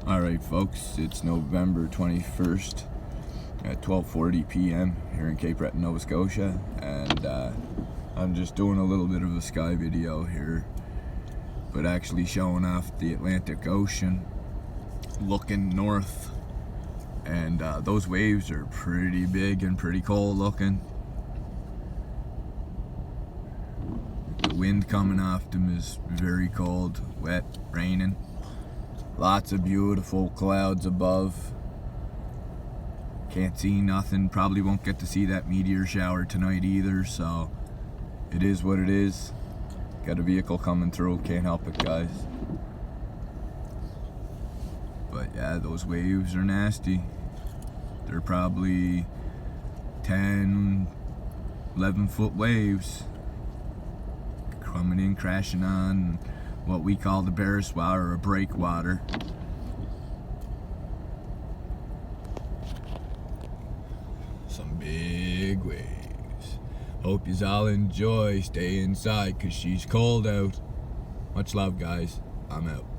Alright folks, it's November 21st at 12:40 p.m. here in Cape Breton, Nova Scotia, and I'm just doing a little bit of a sky video here, but actually showing off the Atlantic Ocean looking north, and those waves are pretty big and pretty cold looking. The wind coming off them is very cold, wet, raining. Lots of beautiful clouds above. Can't see nothing. Probably won't get to see that meteor shower tonight either, so it is what it is. Got a vehicle coming through, can't help it, guys. But yeah, those waves are nasty. They're probably 10, 11 foot waves coming in, crashing on what we call the Bearswater or breakwater. Some big waves. Hope yous all enjoy. Stay inside 'cause she's cold out. Much love, guys. I'm out.